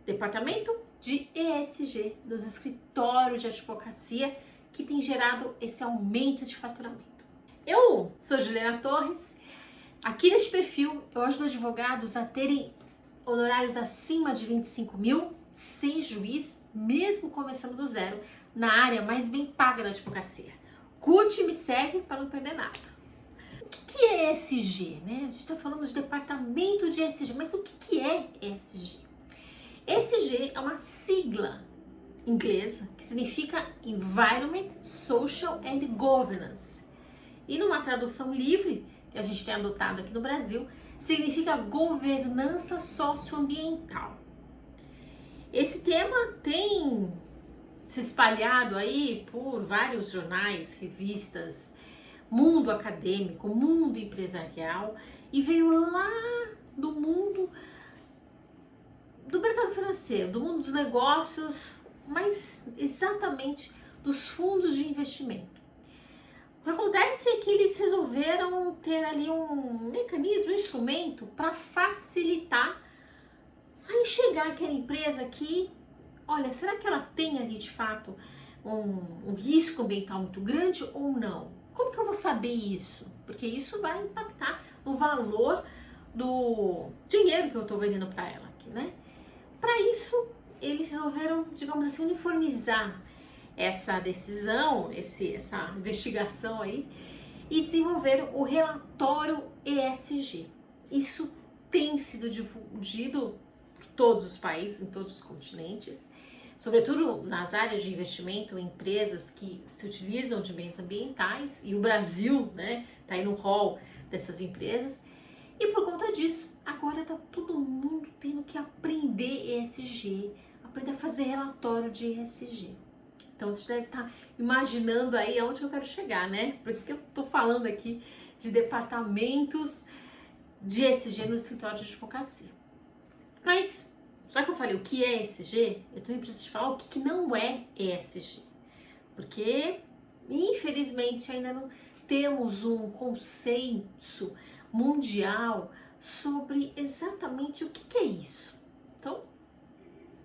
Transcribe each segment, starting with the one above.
Departamento de ESG dos escritórios de advocacia, que tem gerado esse aumento de faturamento. Eu sou Juliana Torres. Aqui neste perfil eu ajudo advogados a terem honorários acima de 25 mil, sem juiz, mesmo começando do zero, na área mais bem paga da advocacia. Curte e me segue para não perder nada. O que é ESG? Né? A gente está falando de departamento de ESG, mas o que é ESG? ESG é uma sigla inglesa que significa Environment, Social and Governance. E numa tradução livre, que a gente tem adotado aqui no Brasil, significa governança socioambiental. Esse tema tem se espalhado aí por vários jornais, revistas, mundo acadêmico, mundo empresarial, e veio lá do mundo do mercado financeiro, do mundo dos negócios, mas exatamente dos fundos de investimento. O que acontece é que eles resolveram ter ali um mecanismo, um instrumento para facilitar a enxergar aquela empresa que, olha, será que ela tem ali de fato um risco ambiental muito grande ou não? Como que eu vou saber isso? Porque isso vai impactar no valor do dinheiro que eu estou vendendo para ela aqui, né? Para isso, eles resolveram, digamos assim, uniformizar essa decisão, essa investigação aí, e desenvolveram o relatório ESG. Isso tem sido difundido por todos os países, em todos os continentes, sobretudo nas áreas de investimento em empresas que se utilizam de bens ambientais, e o Brasil, né, tá aí no hall dessas empresas. E por conta disso, agora tá todo mundo tendo que aprender ESG, aprender a fazer relatório de ESG. Então você deve estar imaginando aí aonde eu quero chegar, né? Por que eu tô falando aqui de departamentos de ESG no escritório de advocacia? Mas, já que eu falei o que é ESG, eu também preciso te falar o que não é ESG. Porque, infelizmente, ainda não temos um consenso mundial sobre exatamente o que é isso. Então,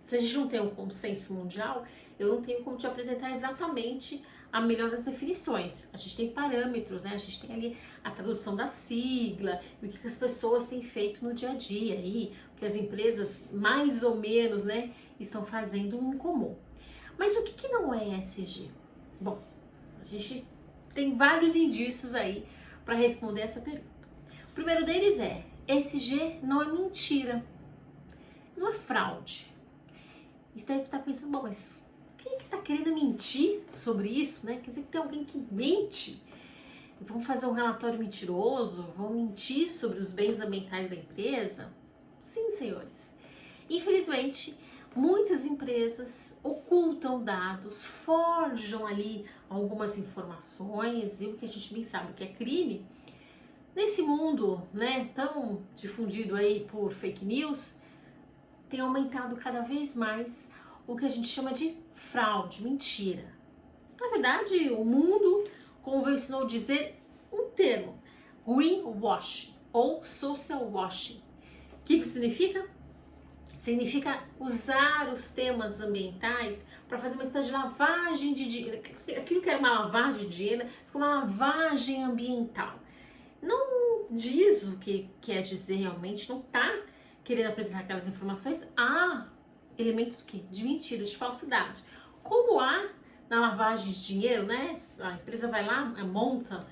se a gente não tem um consenso mundial, eu não tenho como te apresentar exatamente a melhor das definições. A gente tem parâmetros, né? A gente tem ali a tradução da sigla, e o que as pessoas têm feito no dia a dia, e o que as empresas mais ou menos, né, estão fazendo em comum. Mas o que não é ESG? Bom, a gente tem vários indícios aí para responder essa pergunta. O primeiro deles é: ESG não é mentira, não é fraude. E daí tu tá pensando, bom, mas quem é que tá querendo mentir sobre isso, né? Quer dizer que tem alguém que mente? Vão fazer um relatório mentiroso? Vão mentir sobre os bens ambientais da empresa? Sim, senhores. Infelizmente, muitas empresas ocultam dados, forjam ali algumas informações, e o que a gente bem sabe que é crime. Nesse mundo, né, tão difundido aí por fake news, tem aumentado cada vez mais o que a gente chama de fraude, mentira. Na verdade, o mundo convencionou dizer um termo: greenwashing ou social washing. O que isso significa? Significa usar os temas ambientais para fazer uma espécie de lavagem de dinheiro. Aquilo que era uma lavagem de dinheiro fica uma lavagem ambiental. Não diz o que quer dizer realmente, não está querendo apresentar aquelas informações. Há elementos de mentira, de falsidade. Como há na lavagem de dinheiro, né? A empresa vai lá, monta,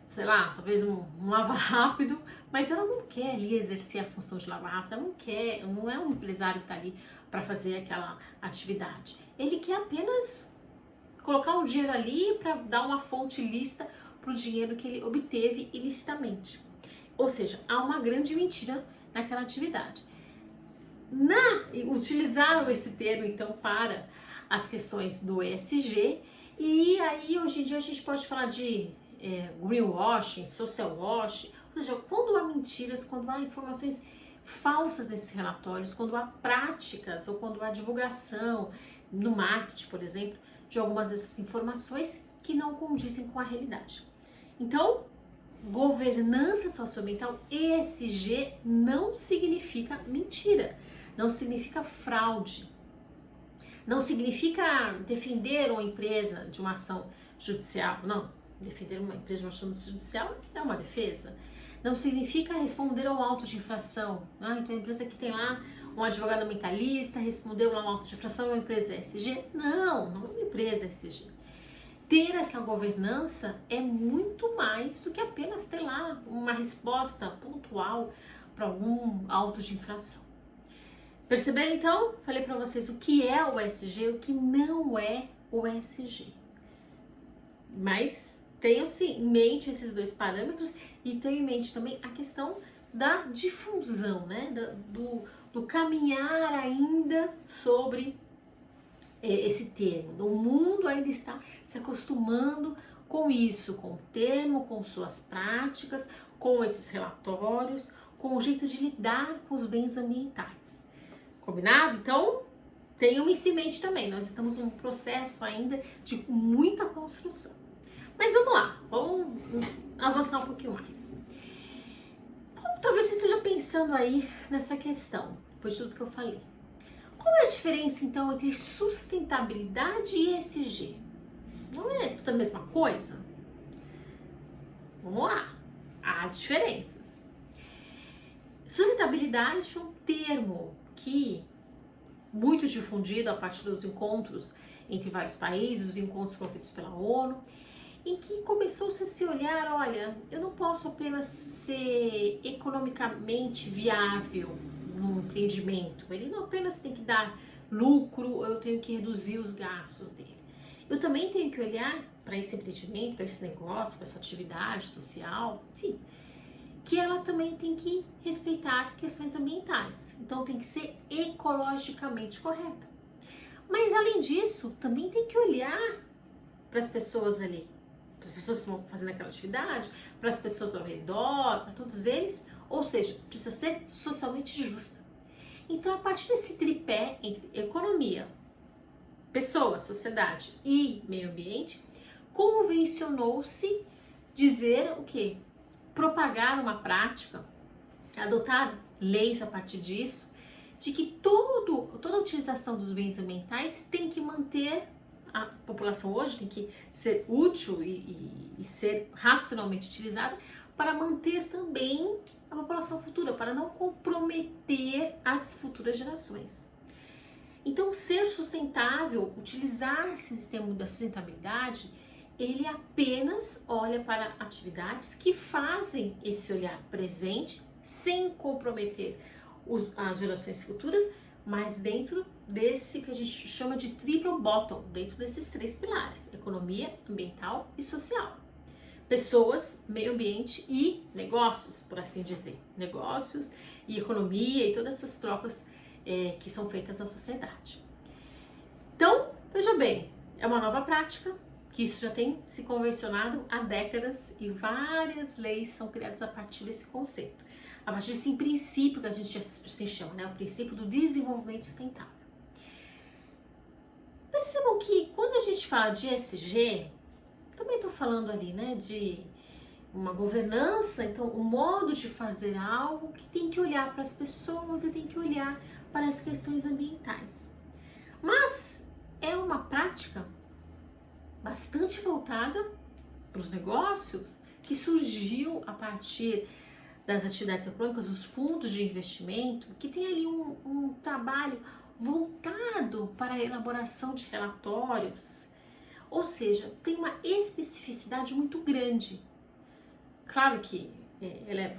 sei lá, talvez um lava rápido, mas ela não quer ali exercer a função de lava rápido, ela não quer, não é um empresário que está ali para fazer aquela atividade. Ele quer apenas colocar um dinheiro ali para dar uma fonte ilícita para o dinheiro que ele obteve ilicitamente. Ou seja, há uma grande mentira naquela atividade. Utilizaram esse termo então para as questões do ESG, e aí hoje em dia a gente pode falar de greenwashing, social washing, ou seja, quando há mentiras, quando há informações falsas nesses relatórios, quando há práticas ou quando há divulgação no marketing, por exemplo, de algumas dessas informações que não condizem com a realidade. Então, governança socioambiental, ESG, não significa mentira. não significa fraude, não significa defender uma empresa de uma ação judicial, não. Defender uma empresa de uma ação judicial é uma defesa. Não significa responder ao auto de infração. Então a empresa que tem lá um advogado ambientalista respondeu lá um auto de infração é uma empresa ESG? Não, não é uma empresa ESG. Ter essa governança é muito mais do que apenas ter lá uma resposta pontual para algum auto de infração. Perceberam então? Falei para vocês o que é o ESG, o que não é o ESG. Mas tenham-se em mente esses dois parâmetros e tenham em mente também a questão da difusão, né? do caminhar ainda sobre esse termo. O mundo ainda está se acostumando com isso, com o termo, com suas práticas, com esses relatórios, com o jeito de lidar com os bens ambientais. Combinado? Então, tenham isso em mente também. Nós estamos num processo ainda de muita construção. Mas vamos lá, vamos avançar um pouquinho mais. Talvez você esteja pensando aí nessa questão, depois de tudo que eu falei. Qual é a diferença, então, entre sustentabilidade e ESG? Não é tudo a mesma coisa? Vamos lá, há diferenças. Sustentabilidade é um termo que muito difundido a partir dos encontros entre vários países, os encontros promovidos pela ONU, em que começou-se a se olhar, olha, eu não posso apenas ser economicamente viável num empreendimento, ele não apenas tem que dar lucro, eu tenho que reduzir os gastos dele. Eu também tenho que olhar para esse empreendimento, para esse negócio, para essa atividade social, enfim, que ela também tem que respeitar questões ambientais, então tem que ser ecologicamente correta. Mas além disso, também tem que olhar para as pessoas ali, para as pessoas que estão fazendo aquela atividade, para as pessoas ao redor, para todos eles, ou seja, precisa ser socialmente justa. Então, a partir desse tripé entre economia, pessoa, sociedade e meio ambiente, convencionou-se dizer o quê? Propagar uma prática, adotar leis a partir disso, de que toda a utilização dos bens ambientais tem que manter a população hoje, tem que ser útil e ser racionalmente utilizada para manter também a população futura, para não comprometer as futuras gerações. Então, ser sustentável, utilizar esse sistema da sustentabilidade, ele apenas olha para atividades que fazem esse olhar presente, sem comprometer as gerações futuras, mas dentro desse que a gente chama de triple bottom, dentro desses três pilares: economia, ambiental e social. Pessoas, meio ambiente e negócios, por assim dizer. Negócios e economia e todas essas trocas que são feitas na sociedade. Então, veja bem, é uma nova prática, que isso já tem se convencionado há décadas e várias leis são criadas a partir desse conceito. A partir desse princípio que a gente se chama, né? O princípio do desenvolvimento sustentável. Percebam que quando a gente fala de ESG, também estou falando ali, né, de uma governança, então um modo de fazer algo que tem que olhar para as pessoas e tem que olhar para as questões ambientais. Mas é uma prática bastante voltada para os negócios, que surgiu a partir das atividades econômicas, os fundos de investimento, que tem ali um trabalho voltado para a elaboração de relatórios, ou seja, tem uma especificidade muito grande. Claro que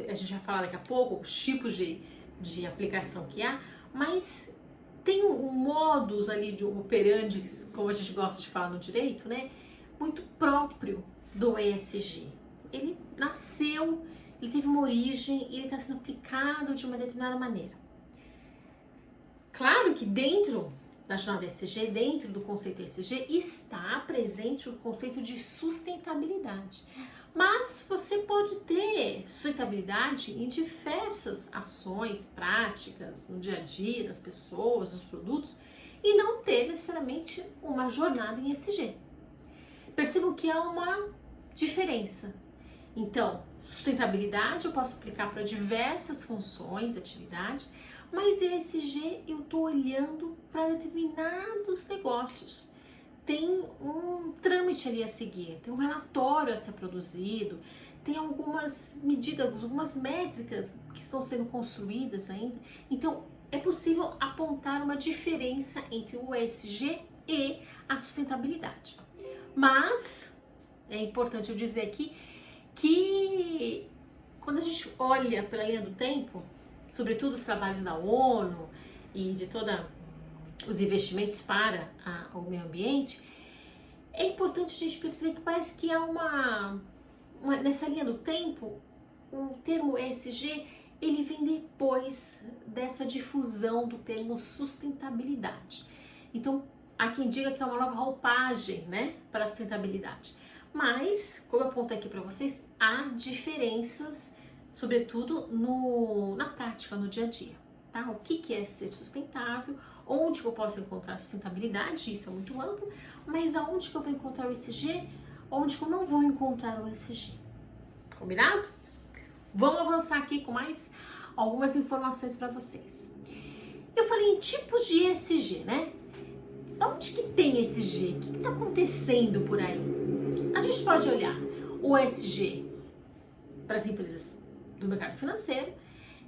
a gente vai falar daqui a pouco os tipos de aplicação que há, mas tem um modus ali de operandi, como a gente gosta de falar no direito, né, muito próprio do ESG. Ele nasceu, ele teve uma origem e ele está sendo aplicado de uma determinada maneira. Claro que dentro da jornada ESG, dentro do conceito ESG, está presente o conceito de sustentabilidade. Mas você pode ter sustentabilidade em diversas ações, práticas, no dia a dia, das pessoas, dos produtos, e não ter necessariamente uma jornada em ESG. Percebam que há uma diferença. Então, sustentabilidade eu posso aplicar para diversas funções, atividades, Mas ESG eu estou olhando para determinados negócios. Tem um trâmite ali a seguir, tem um relatório a ser produzido, tem algumas medidas, algumas métricas que estão sendo construídas ainda. Então, é possível apontar uma diferença entre o ESG e a sustentabilidade. Mas é importante eu dizer aqui que quando a gente olha pela linha do tempo, sobretudo os trabalhos da ONU e de todos os investimentos para o meio ambiente, é importante a gente perceber que parece que há nessa linha do tempo, o termo ESG, ele vem depois dessa difusão do termo sustentabilidade. Então, há quem diga que é uma nova roupagem, né, para a sustentabilidade. Mas, como eu apontei aqui para vocês, há diferenças, sobretudo na prática, no dia a dia. Tá? O que é ser sustentável, onde eu posso encontrar sustentabilidade, isso é muito amplo, mas aonde que eu vou encontrar o ESG, onde que eu não vou encontrar o ESG. Combinado? Vamos avançar aqui com mais algumas informações para vocês. Eu falei em tipos de ESG, né? Onde que tem ESG? O que está acontecendo por aí? A gente pode olhar o ESG para as empresas do mercado financeiro.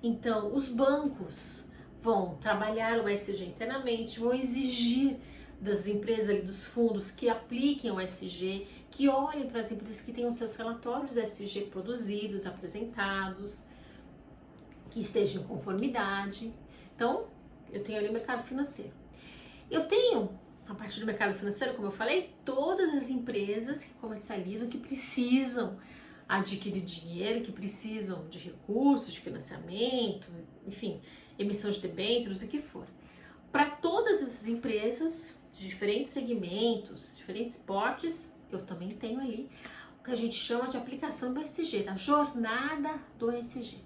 Então, os bancos vão trabalhar o ESG internamente, vão exigir das empresas ali, dos fundos que apliquem o ESG, que olhem para as empresas que tenham seus relatórios ESG produzidos, apresentados, que estejam em conformidade. Então, eu tenho ali o mercado financeiro. Eu tenho, a partir do mercado financeiro, como eu falei, todas as empresas que comercializam, que precisam adquirir dinheiro, que precisam de recursos, de financiamento, enfim, emissão de debêntures, o que for. Para todas essas empresas, de diferentes segmentos, diferentes portes, eu também tenho ali o que a gente chama de aplicação do ESG, da jornada do ESG.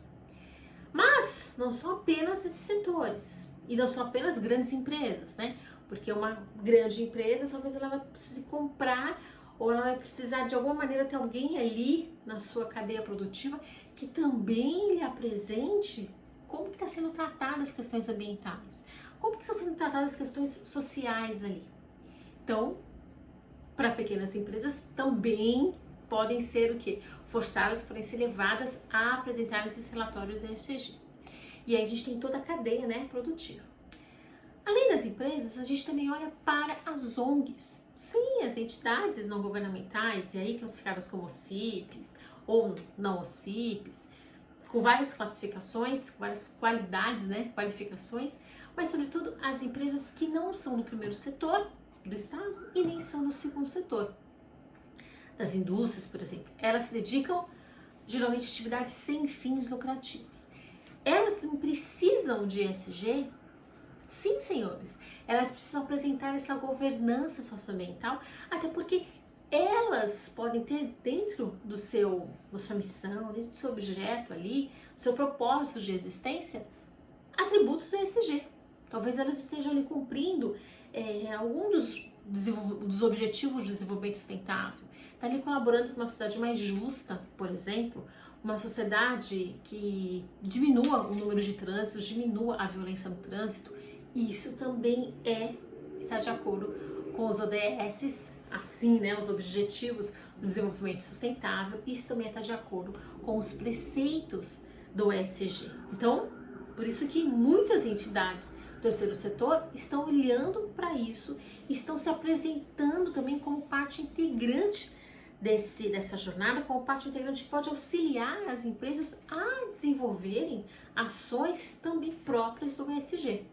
Mas não são apenas esses setores, e não são apenas grandes empresas, né? Porque uma grande empresa, talvez ela vai precisar comprar, ou ela vai precisar de alguma maneira ter alguém ali na sua cadeia produtiva que também lhe apresente como que está sendo tratadas as questões ambientais, como que estão sendo tratadas as questões sociais ali. Então, para pequenas empresas também podem ser o quê? Forçadas, podem ser levadas a apresentar esses relatórios ESG. E aí a gente tem toda a cadeia, né, produtiva. Além das empresas, a gente também olha para as ONGs. Sim, as entidades não governamentais, e aí classificadas como OCIPs ou não OCIPs, com várias classificações, várias qualidades, né, qualificações, mas sobretudo as empresas que não são do primeiro setor do Estado e nem são do segundo setor. Das indústrias, por exemplo, elas se dedicam geralmente a atividades sem fins lucrativos. Elas também precisam de ESG. Sim, senhores, elas precisam apresentar essa governança socioambiental, até porque elas podem ter dentro da sua missão, dentro do seu objeto ali, do seu propósito de existência, atributos ESG. Talvez elas estejam ali cumprindo algum dos objetivos de desenvolvimento sustentável. Está ali colaborando para uma sociedade mais justa, por exemplo, uma sociedade que diminua o número de trânsitos, diminua a violência no trânsito. Isso também está de acordo com os ODS, assim, né, os Objetivos do Desenvolvimento Sustentável. Isso também está de acordo com os preceitos do ESG. Então, por isso que muitas entidades do terceiro setor estão olhando para isso, estão se apresentando também como parte integrante dessa jornada, como parte integrante que pode auxiliar as empresas a desenvolverem ações também próprias do ESG.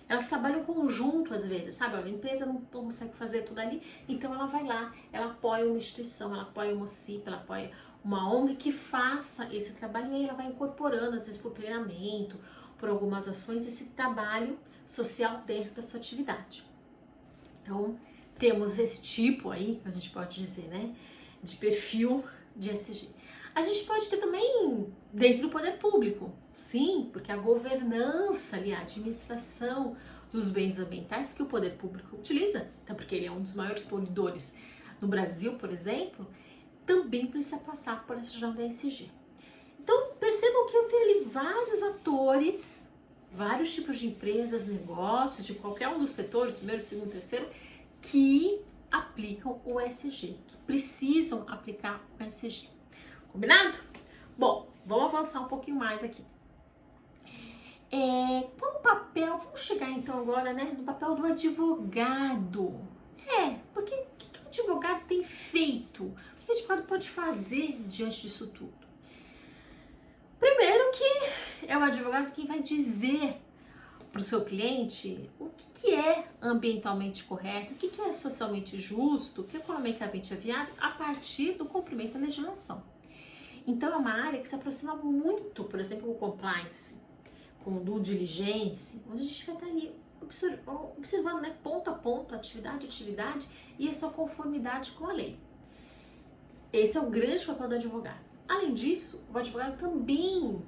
Elas trabalham em conjunto às vezes, sabe? Olha, a empresa não consegue fazer tudo ali, então ela vai lá, ela apoia uma instituição, ela apoia uma OCIP, ela apoia uma ONG que faça esse trabalho e aí ela vai incorporando, às vezes por treinamento, por algumas ações, esse trabalho social dentro da sua atividade. Então, temos esse tipo aí, a gente pode dizer, né, de perfil de ESG. A gente pode ter também dentro do poder público, sim, porque a governança ali, a administração dos bens ambientais que o poder público utiliza, até porque ele é um dos maiores poluidores no Brasil, por exemplo, também precisa passar por essa jornada ESG. Então, percebam que eu tenho ali vários atores vários tipos de empresas, negócios, de qualquer um dos setores, primeiro, segundo, terceiro, que aplicam o ESG, que precisam aplicar o ESG. Combinado? Bom, vamos avançar um pouquinho mais aqui. Qual o papel? Vamos chegar então agora, né, no papel do advogado. Porque o que o advogado tem feito? O que o advogado pode fazer diante disso tudo? Primeiro que é o advogado quem vai dizer para o seu cliente o que é ambientalmente correto, o que é socialmente justo, o que é economicamente viável a partir do cumprimento da legislação. Então é uma área que se aproxima muito, por exemplo, com o compliance, com o due diligence, onde a gente vai estar ali observando, né, ponto a ponto, atividade a atividade e a sua conformidade com a lei. Esse é o grande papel do advogado. Além disso, o advogado também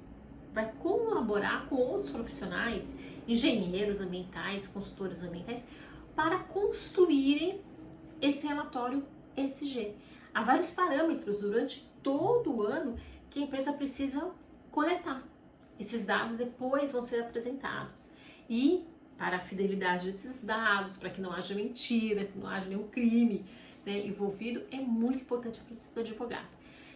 vai colaborar com outros profissionais, engenheiros ambientais, consultores ambientais, para construírem esse relatório ESG. Há vários parâmetros durante todo o ano que a empresa precisa coletar. Esses dados depois vão ser apresentados. E para a fidelidade desses dados, para que não haja mentira, que não haja nenhum crime, né, envolvido, é muito importante a presença do advogado.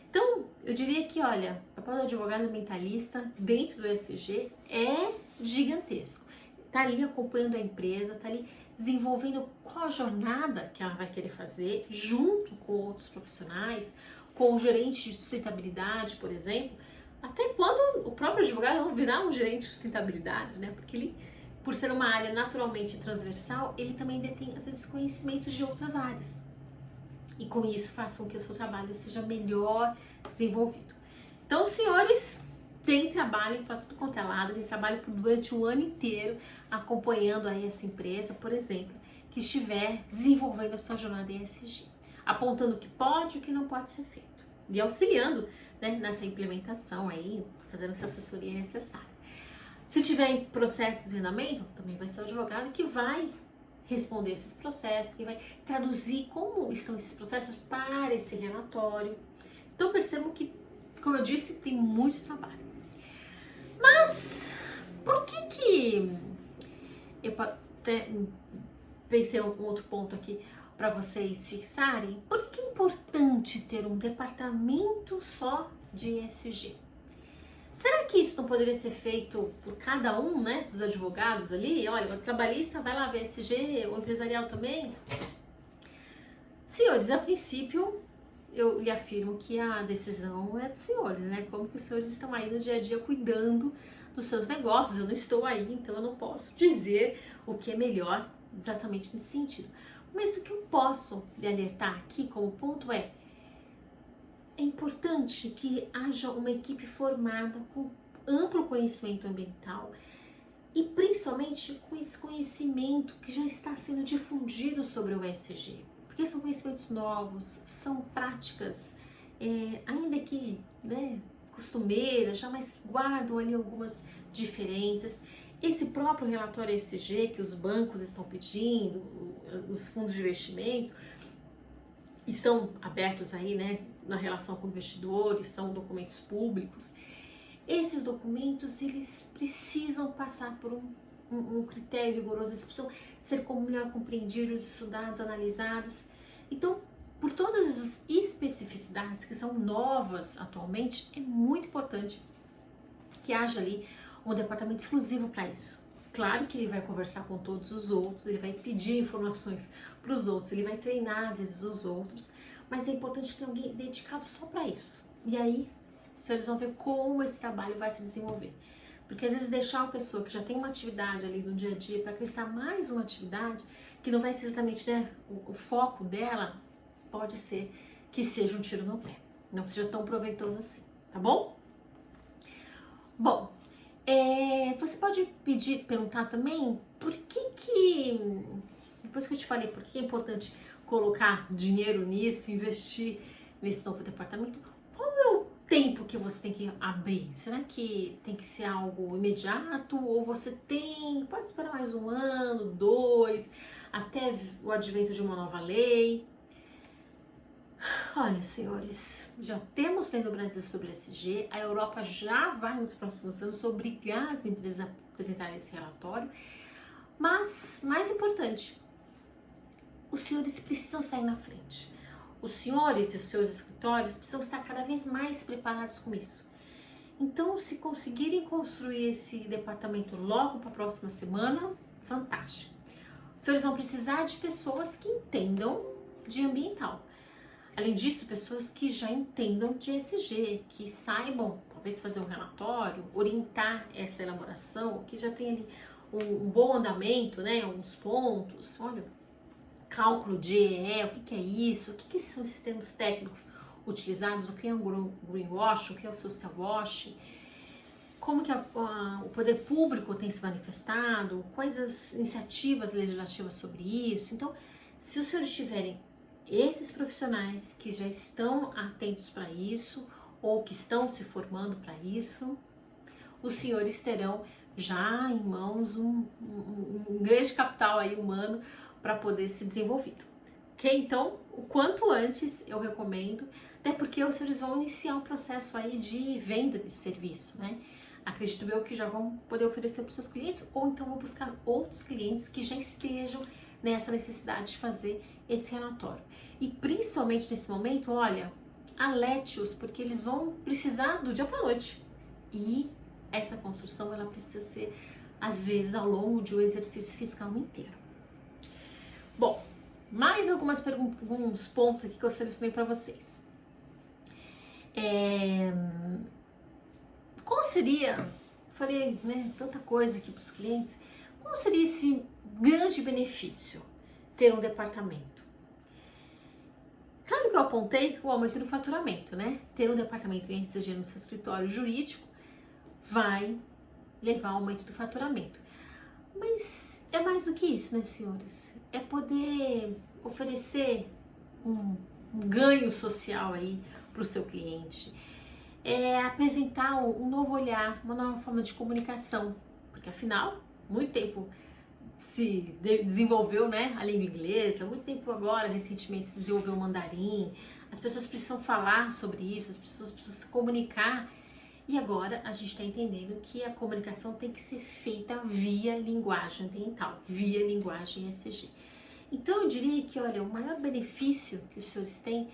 Então, eu diria que, olha, o papel do advogado ambientalista dentro do ESG é gigantesco. Está ali acompanhando a empresa, está ali desenvolvendo qual a jornada que ela vai querer fazer, junto com outros profissionais, com o gerente de sustentabilidade, por exemplo, até quando o próprio advogado não virar um gerente de sustentabilidade, né? Porque ele, por ser uma área naturalmente transversal, ele também detém, às vezes, conhecimentos de outras áreas. E com isso façam que o seu trabalho seja melhor desenvolvido. Então, senhores, tem trabalho para tudo quanto é lado, tem trabalho durante o ano inteiro acompanhando aí essa empresa, por exemplo, que estiver desenvolvendo a sua jornada ESG, apontando o que pode e o que não pode ser feito e auxiliando, né, nessa implementação aí, fazendo essa assessoria necessária. Se tiver em processo de andamento, também vai ser o advogado que vai responder esses processos, que vai traduzir como estão esses processos para esse relatório. Então percebam que, como eu disse, tem muito trabalho. Mas por que eu até pensei um outro ponto aqui para vocês fixarem? Por que é importante ter um departamento só de ESG? Será que isso não poderia ser feito por cada um, né, dos advogados ali? Olha, o trabalhista vai lá ver ESG, o empresarial também? Senhores, a princípio, eu lhe afirmo que a decisão é dos senhores, né? Como que os senhores estão aí no dia a dia cuidando dos seus negócios. Eu não estou aí, então eu não posso dizer o que é melhor exatamente nesse sentido. Mas o que eu posso lhe alertar aqui como ponto é importante que haja uma equipe formada com amplo conhecimento ambiental e principalmente com esse conhecimento que já está sendo difundido sobre o ESG. Porque são conhecimentos novos, são práticas, ainda que, né, costumeiras, já mas que guardam ali algumas diferenças. Esse próprio relatório ESG que os bancos estão pedindo, os fundos de investimento, e são abertos aí, né, na relação com investidores, são documentos públicos. Esses documentos, eles precisam passar por um critério rigoroso, eles precisam ser melhor compreendidos, estudados, analisados. Então, por todas as especificidades que são novas atualmente, é muito importante que haja ali um departamento exclusivo para isso. Claro que ele vai conversar com todos os outros, ele vai pedir informações para os outros, ele vai treinar às vezes os outros, mas é importante ter alguém dedicado só para isso. E aí, os senhores vão ver como esse trabalho vai se desenvolver. Porque às vezes deixar uma pessoa que já tem uma atividade ali no dia a dia para acrescentar mais uma atividade, que não vai ser exatamente, né, o foco dela, pode ser que seja um tiro no pé. Não seja tão proveitoso assim, tá bom? Bom, você pode perguntar também por que, depois que eu te falei por que é importante colocar dinheiro nisso, investir nesse novo departamento, qual é o tempo que você tem que abrir? Será que tem que ser algo imediato ou você pode esperar mais 1 ano, 2, até o advento de uma nova lei? Olha, senhores, já temos lei no Brasil sobre ESG, a Europa já vai nos próximos anos obrigar as empresas a apresentarem esse relatório, mas, mais importante, os senhores precisam sair na frente. Os senhores e os seus escritórios precisam estar cada vez mais preparados com isso. Então, se conseguirem construir esse departamento logo para a próxima semana, fantástico. Os senhores vão precisar de pessoas que entendam de ambiental. Além disso, pessoas que já entendam de ESG, que saibam, talvez, fazer um relatório, orientar essa elaboração, que já tem ali um bom andamento, né? Alguns pontos. Olha, cálculo de EE, o que é isso? O que são esses termos técnicos utilizados? O que é um greenwash? O que é o social wash? Como que o poder público tem se manifestado? Quais as iniciativas legislativas sobre isso? Então, se os senhores tiverem esses profissionais que já estão atentos para isso ou que estão se formando para isso, os senhores terão já em mãos um grande capital aí humano para poder ser desenvolvido. Ok? Então, o quanto antes eu recomendo, até porque os senhores vão iniciar um processo aí de venda desse serviço, né? Acredito eu que já vão poder oferecer para os seus clientes ou então vão buscar outros clientes que já estejam nessa necessidade de fazer esse relatório. E principalmente nesse momento, olha, alerte-os, porque eles vão precisar do dia para noite. E essa construção, ela precisa ser, às vezes, ao longo de um exercício fiscal inteiro. Bom, mais alguns pontos aqui que eu selecionei para vocês. Qual seria, falei, né, tanta coisa aqui para os clientes, qual seria esse grande benefício ter um departamento? Claro que eu apontei o aumento do faturamento, né? Ter um departamento em ESG no seu escritório jurídico vai levar ao aumento do faturamento. Mas é mais do que isso, né, senhores? É poder oferecer um ganho social aí para o seu cliente. É apresentar um novo olhar, uma nova forma de comunicação. Porque afinal, muito tempo se desenvolveu, né, a língua inglesa, muito tempo agora, recentemente, se desenvolveu o mandarim, as pessoas precisam falar sobre isso, as pessoas precisam se comunicar, e agora a gente está entendendo que a comunicação tem que ser feita via linguagem ambiental, via linguagem ESG. Então eu diria que, olha, o maior benefício que os senhores têm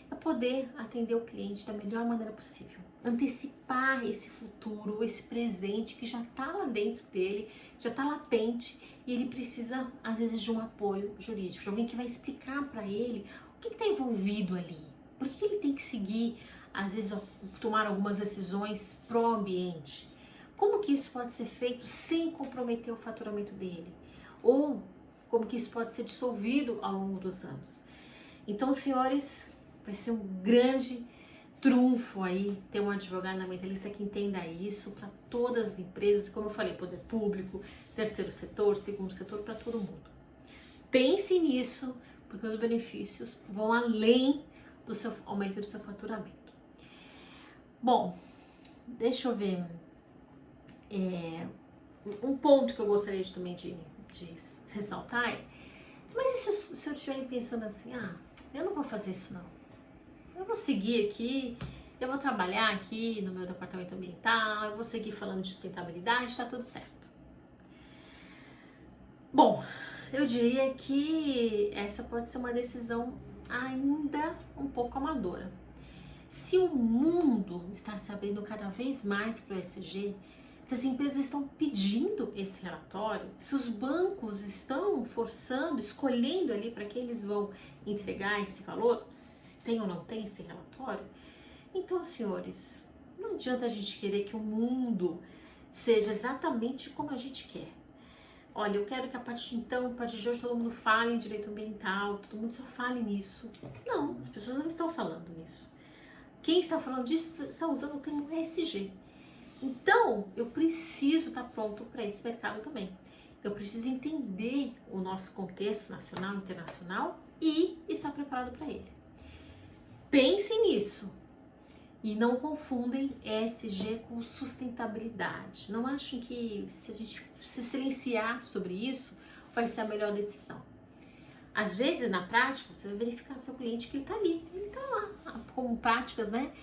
é poder atender o cliente da melhor maneira possível, antecipar esse futuro, esse presente que já está lá dentro dele, já está latente e ele precisa, às vezes, de um apoio jurídico, de alguém que vai explicar para ele o que está envolvido ali, por que ele tem que seguir, às vezes, tomar algumas decisões pro ambiente, como que isso pode ser feito sem comprometer o faturamento dele, ou como que isso pode ser dissolvido ao longo dos anos. Então, senhores, vai ser um grande trunfo aí ter um advogado ambientalista que entenda isso para todas as empresas, como eu falei, poder público, terceiro setor, segundo setor, para todo mundo. Pense nisso, porque os benefícios vão além do seu aumento do seu faturamento. Bom, deixa eu ver um ponto que eu gostaria também de ressaltar é, mas e se os senhores estiverem pensando assim, eu não vou fazer isso não, eu vou seguir aqui, eu vou trabalhar aqui no meu departamento ambiental, eu vou seguir falando de sustentabilidade, tá tudo certo. Bom, eu diria que essa pode ser uma decisão ainda um pouco amadora. Se o mundo está se abrindo cada vez mais para o ESG, se as empresas estão pedindo esse relatório, se os bancos estão forçando, escolhendo ali para quem eles vão entregar esse valor, se tem ou não tem esse relatório, então, senhores, não adianta a gente querer que o mundo seja exatamente como a gente quer. Olha, eu quero que a partir de hoje todo mundo fale em direito ambiental, todo mundo só fale nisso. Não, as pessoas não estão falando nisso. Quem está falando disso está usando o termo ESG. Então, eu preciso estar pronto para esse mercado também. Eu preciso entender o nosso contexto nacional e internacional e estar preparado para ele. Pensem nisso e não confundem ESG com sustentabilidade. Não achem que se a gente se silenciar sobre isso vai ser a melhor decisão. Às vezes, na prática, você vai verificar seu cliente que ele tá ali, ele tá lá, com práticas, né,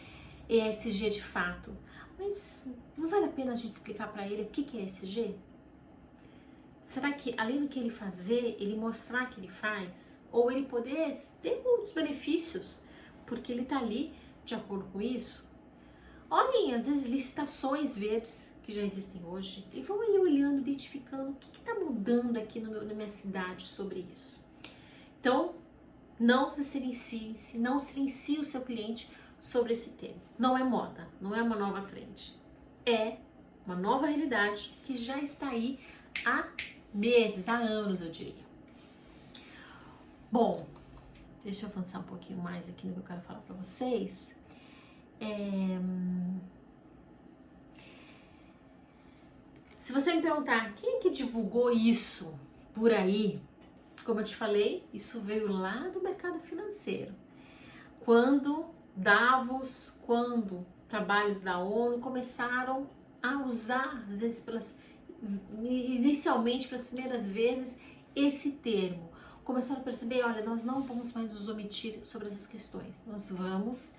ESG de fato. Mas não vale a pena a gente explicar para ele o que é ESG? Será que, além do que ele fazer, ele mostrar que ele faz? Ou ele poder ter os benefícios, porque ele tá ali de acordo com isso? Olhem, às vezes, licitações verdes que já existem hoje e vão ali olhando, identificando o que está mudando aqui na minha cidade sobre isso. Então, não se silencie o seu cliente sobre esse tema. Não é moda, não é uma nova trend. É uma nova realidade que já está aí há meses, há anos, eu diria. Bom, deixa eu avançar um pouquinho mais aqui no que eu quero falar para vocês. Se você me perguntar quem é que divulgou isso por aí, como eu te falei, isso veio lá do mercado financeiro. Quando Davos, quando trabalhos da ONU começaram a usar, às vezes inicialmente, pelas primeiras vezes, esse termo. Começaram a perceber, olha, nós não vamos mais nos omitir sobre essas questões, nós vamos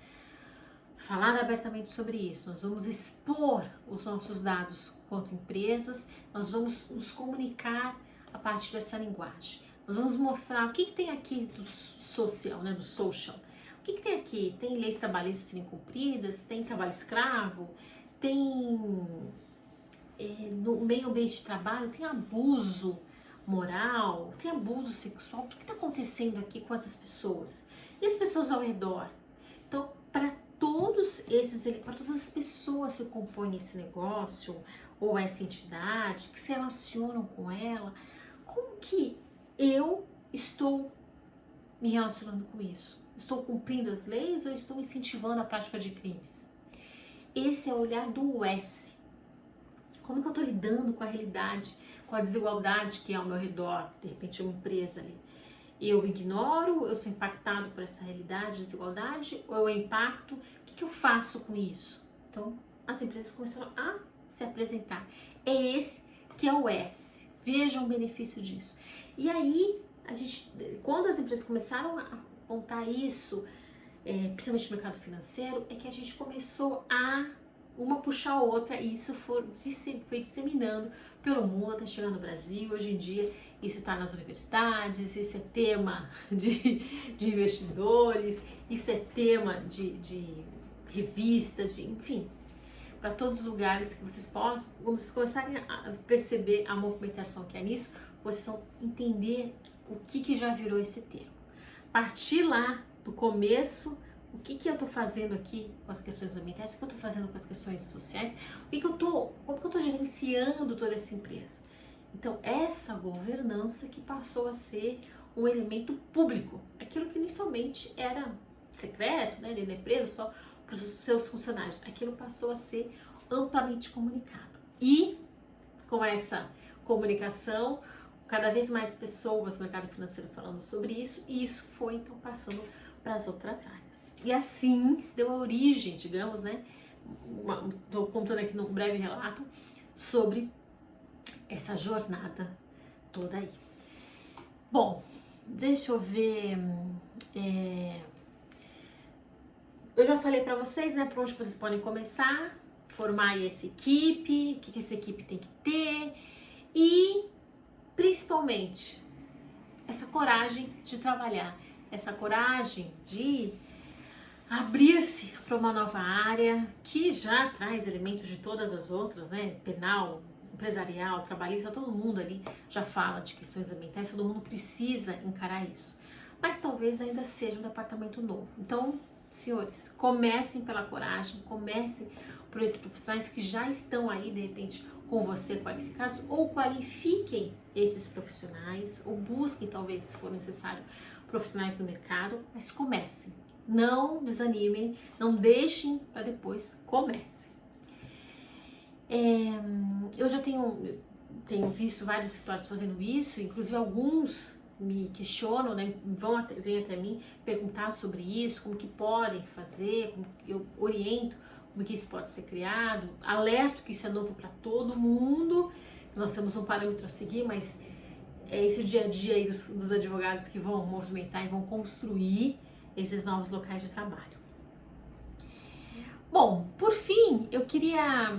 falar abertamente sobre isso, nós vamos expor os nossos dados quanto empresas, nós vamos nos comunicar a partir dessa linguagem. Nós vamos mostrar o que tem aqui do social, né, do social. O que tem aqui? Tem leis trabalhistas sendo cumpridas, tem trabalho escravo, tem no meio ambiente de trabalho, tem abuso moral, tem abuso sexual. O que está acontecendo aqui com essas pessoas? E as pessoas ao redor? Então, para todas as pessoas que compõem esse negócio ou essa entidade, que se relacionam com ela, como que eu estou me relacionando com isso? Estou cumprindo as leis ou estou incentivando a prática de crimes? Esse é o olhar do S. Como que eu estou lidando com a realidade, com a desigualdade que é ao meu redor? De repente, uma empresa ali. Eu ignoro, eu sou impactado por essa realidade, desigualdade, ou eu impacto? O que eu faço com isso? Então, as empresas começaram a se apresentar. É esse que é o S. Vejam o benefício disso. E aí, quando as empresas começaram a apontar isso, principalmente no mercado financeiro, é que a gente começou a uma puxar a outra e isso foi disseminando pelo mundo até chegar no Brasil. Hoje em dia isso está nas universidades, isso é tema de investidores, isso é tema de revistas, enfim, para todos os lugares que vocês possam, quando vocês começarem a perceber a movimentação que é nisso, vocês vão entender o que já virou esse termo. Partir lá do começo, o que eu estou fazendo aqui com as questões ambientais, o que eu estou fazendo com as questões sociais, como que eu estou gerenciando toda essa empresa. Então, essa governança que passou a ser um elemento público, aquilo que inicialmente era secreto, né, dentro da empresa, só para os seus funcionários, aquilo passou a ser amplamente comunicado. E com essa comunicação, cada vez mais pessoas no mercado financeiro falando sobre isso, e isso foi então passando para as outras áreas. E assim se deu a origem, digamos, né? Estou contando aqui num breve relato sobre essa jornada toda aí. Bom, deixa eu ver. Eu já falei para vocês, né, para onde vocês podem começar, formar aí essa equipe, o que essa equipe tem que ter e, principalmente, essa coragem de trabalhar, essa coragem de abrir-se para uma nova área que já traz elementos de todas as outras, né, penal, empresarial, trabalhista, todo mundo ali já fala de questões ambientais, todo mundo precisa encarar isso, mas talvez ainda seja um departamento novo. Então, senhores, comecem pela coragem, comecem por esses profissionais que já estão aí, de repente, com você qualificados, ou qualifiquem esses profissionais, ou busquem, talvez, se for necessário, profissionais no mercado, mas comecem. Não desanimem, não deixem para depois, comecem. Eu já tenho visto vários escritórios fazendo isso, inclusive alguns me questionam, né, vêm até mim perguntar sobre isso, como que podem fazer, como que eu oriento, como que isso pode ser criado, alerto que isso é novo para todo mundo, nós temos um parâmetro a seguir, mas é esse dia a dia aí dos advogados que vão movimentar e vão construir esses novos locais de trabalho. Bom, por fim, eu queria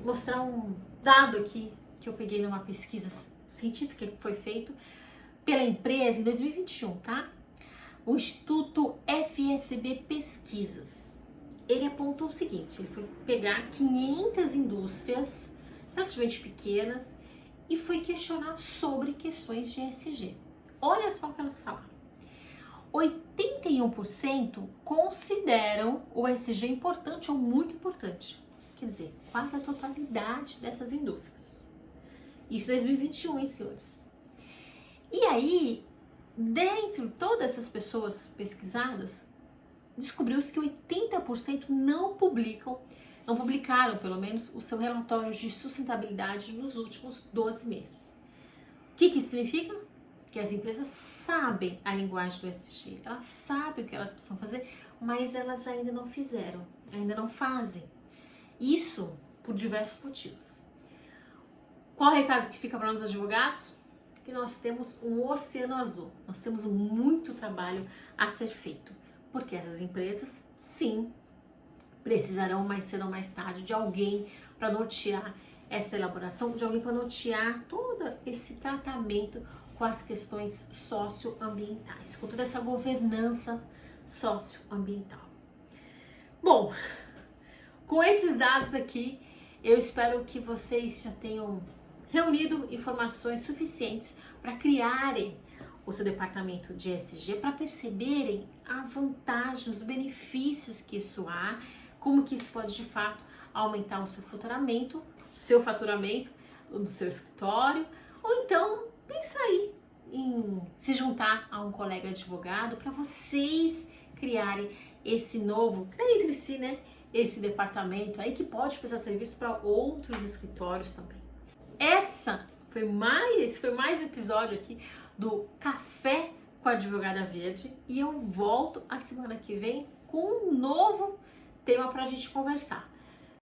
mostrar um dado aqui que eu peguei numa pesquisa científica que foi feito pela empresa em 2021, tá? O Instituto FSB Pesquisas. Ele apontou o seguinte, ele foi pegar 500 indústrias relativamente pequenas e foi questionar sobre questões de ESG. Olha só o que elas falaram. 81% consideram o ESG importante ou muito importante. Quer dizer, quase a totalidade dessas indústrias. Isso em 2021, hein, senhores? E aí, dentro de todas essas pessoas pesquisadas, descobriu-se que 80% não publicaram, pelo menos, o seu relatório de sustentabilidade nos últimos 12 meses. O que isso significa? Que as empresas sabem a linguagem do ESG, elas sabem o que elas precisam fazer, mas elas ainda não fizeram, ainda não fazem. Isso por diversos motivos. Qual o recado que fica para nós advogados? Que nós temos um oceano azul, nós temos muito trabalho a ser feito, porque essas empresas, sim, precisarão mais cedo ou mais tarde de alguém para nortear essa elaboração, de alguém para nortear todo esse tratamento com as questões socioambientais, com toda essa governança socioambiental. Bom, com esses dados aqui, eu espero que vocês já tenham reunido informações suficientes para criarem o seu departamento de ESG, para perceberem a vantagem, os benefícios que isso há, como que isso pode de fato aumentar o seu faturamento no seu escritório, ou então pensa aí em se juntar a um colega advogado para vocês criarem esse novo, criarem entre si, né, esse departamento aí que pode prestar serviço para outros escritórios também. Esse foi mais um episódio aqui do Café com a Advogada Verde e eu volto a semana que vem com um novo tema para a gente conversar.